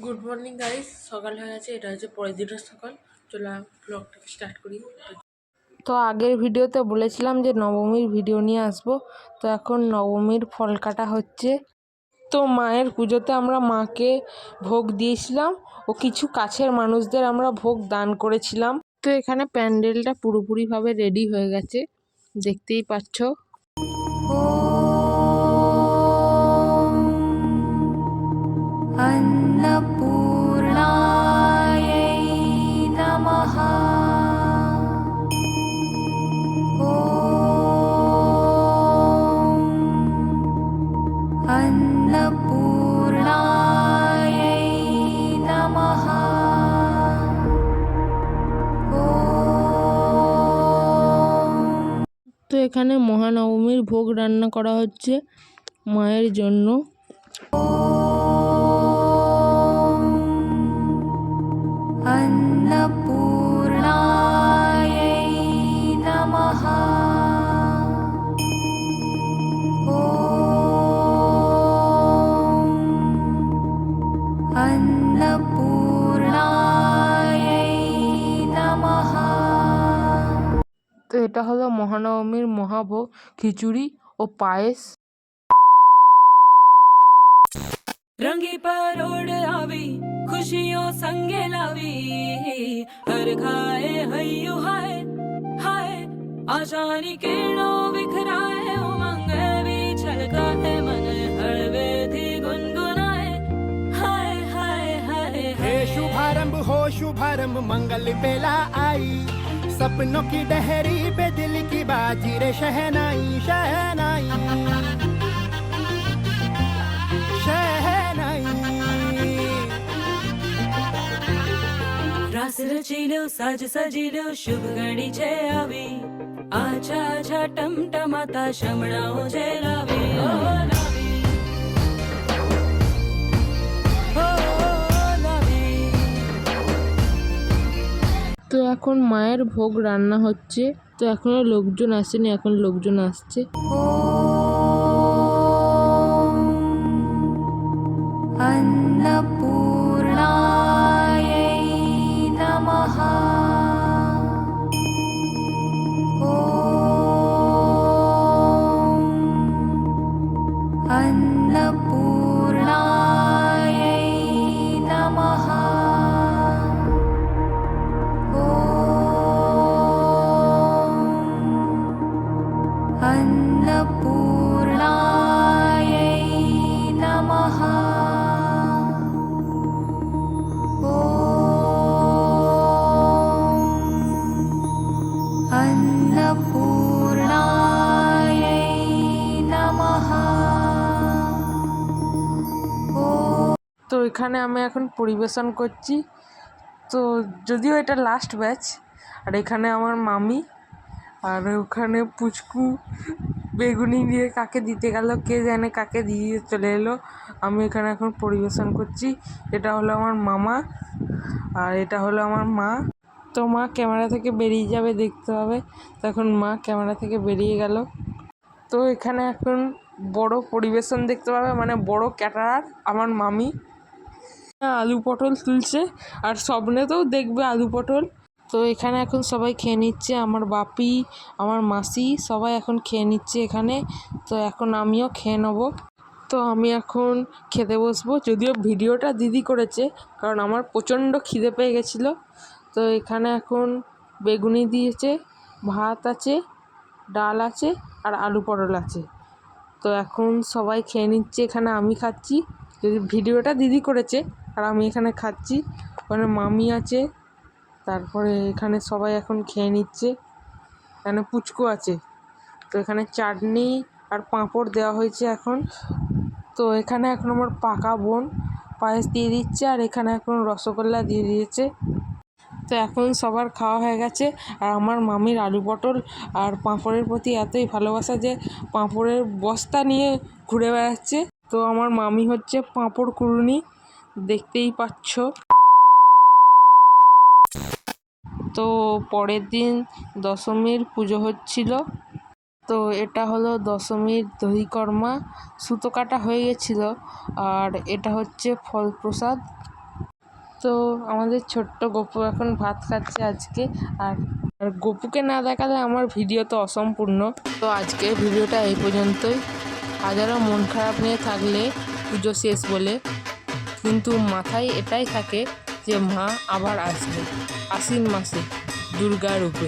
Good morning guys, সকাল হয়ে গেছে। এটা হচ্ছে পরের দিনের সকাল। চলো ব্লগটাকে স্টার্ট করি। তো আগের ভিডিওতে বলেছিলাম যে নবমীর ভিডিও নিয়ে আসবো। তো এখন নবমীর ফল কাটা হচ্ছে। তো মায়ের পুজোতে আমরা মাকে ভোগ দিয়েছিলাম ও কিছু কাছের মানুষদের আমরা ভোগ দান করেছিলাম। তো এখানে প্যান্ডেলটা পুরোপুরিভাবে রেডি হয়ে গেছে, দেখতেই পাচ্ছ। अन्नपूर्णायै नमः। अन्नपूर्णायै नमः। তো এখানে মহানবমীর ভোগ রান্না করা হচ্ছে মায়ের জন্য। अन्नपूर्णायै नमः। अन्नपूर्णायै नमः। তো এটা হলো মহানবমীর মহাভোগ, খিচুড়ি ও পায়েস। रंगी परोड़ आवी खुशियों संगे लावी, हर खाए हय्यू हाय हाय, आशानी किरणों बिखराए, उमंग भी छलकाए, मन हळवे थी गुनगुनाए, हाय हाय हाय हे शुभारंभ हो शुभारंभ, मंगल बेला आई, सपनों की डहरी पे दिल की बाजी रे शहनाई शहनाई शहनाई। रास रचिलो साज सजिलो शुभ घड़ी छे आवी, आछा आछा टमटमाता शमणाओ जे लावी, ओ लावी ओ लावी। তো এখন মায়ের ভোগ রান্না হচ্ছে। তো এখনো লোকজন আসেনি, এখন লোকজন আসছে। अन्नपूर्णायै नमः। अन्नपूर्णायै नमः। अन्नपूर्णायै नमः। अन्नपूर्णायै नमः। তো এখানে আমি এখন পরিবেশন করছি। তো যদিও এটা লাস্ট ব্যাচ, আর এখানে আমার মামি, আর ওখানে পুচকু বেগুনি নিয়ে কাকে দিতে গেল কে জানে, কাকে দিয়ে চলে এলো। আমি এখানে এখন পরিবেশন করছি। এটা হলো আমার মামা, আর এটা হলো আমার মা। তো মা ক্যামেরা থেকে বেরিয়ে যাবে, দেখতে হবে। তো এখন মা ক্যামেরা থেকে বেরিয়ে গেল। তো এখানে এখন বড় পরিবেশন দেখতে পাবে, মানে বড় ক্যাটারার আমার মামি আলু পটল তুলছে, আর স্বপ্নেতেও দেখবে আলু পটল। তো এখানে এখন সবাই খেয়ে নিচ্ছে, আমার বাপি, আমার মাসি সবাই এখন খেয়ে নিচ্ছে এখানে। তো এখন আমিও খেয়ে নেবো। তো আমি এখন খেতে বসবো, যদিও ভিডিওটা দিদি করেছে, কারণ আমার প্রচণ্ড খিদে পেয়ে গেছিলো। তো এখানে এখন বেগুনি দিয়েছে, ভাত আছে, ডাল আছে, আর আলু পটল আছে। তো এখন সবাই খেয়ে নিচ্ছে, এখানে আমি খাচ্ছি। যদি ভিডিওটা দিদি করেছে, আর আমি এখানে খাচ্ছি। ওখানে মামি আছে, তারপরে এখানে সবাই এখন খেয়ে নিচ্ছে। এখানে পুচকু আছে। তো এখানে চাটনি আর পাঁপড় দেওয়া হয়েছে এখন। তো এখানে এখন আমার পাকা বোন পায়েস দিয়ে দিচ্ছে, আর এখানে এখন রসগোল্লা দিয়ে দিয়েছে। তো এখন সবার খাওয়া হয়ে গেছে, আর আমার মামির আলু পটল আর পাঁপড়ের প্রতি এতই ভালোবাসা যে পাঁপড়ের বস্তা নিয়ে ঘুরে বেড়াচ্ছে। তো আমার মামি হচ্ছে পাঁপড় কুড়ুনি, দেখতেই পাচ্ছ। তো পরের দিন দশমীর পুজো হচ্ছিল। তো এটা হলো দশমীর দধিকর্মা, সুতো কাটা হয়ে গেছিলো, আর এটা হচ্ছে ফল প্রসাদ। তো আমাদের ছোট্ট গপু এখন ভাত খাচ্ছে আজকে। আর গপুকে না দেখালে আমার ভিডিও তো অসম্পূর্ণ। তো আজকে ভিডিওটা এই পর্যন্তই। হাজারো মন খারাপ নিয়ে থাকলে পুজো শেষ বলে, কিন্তু মাথায় এটাই থাকে যে মা আবার আসবে আশ্বিন মাসে দুর্গা রূপে।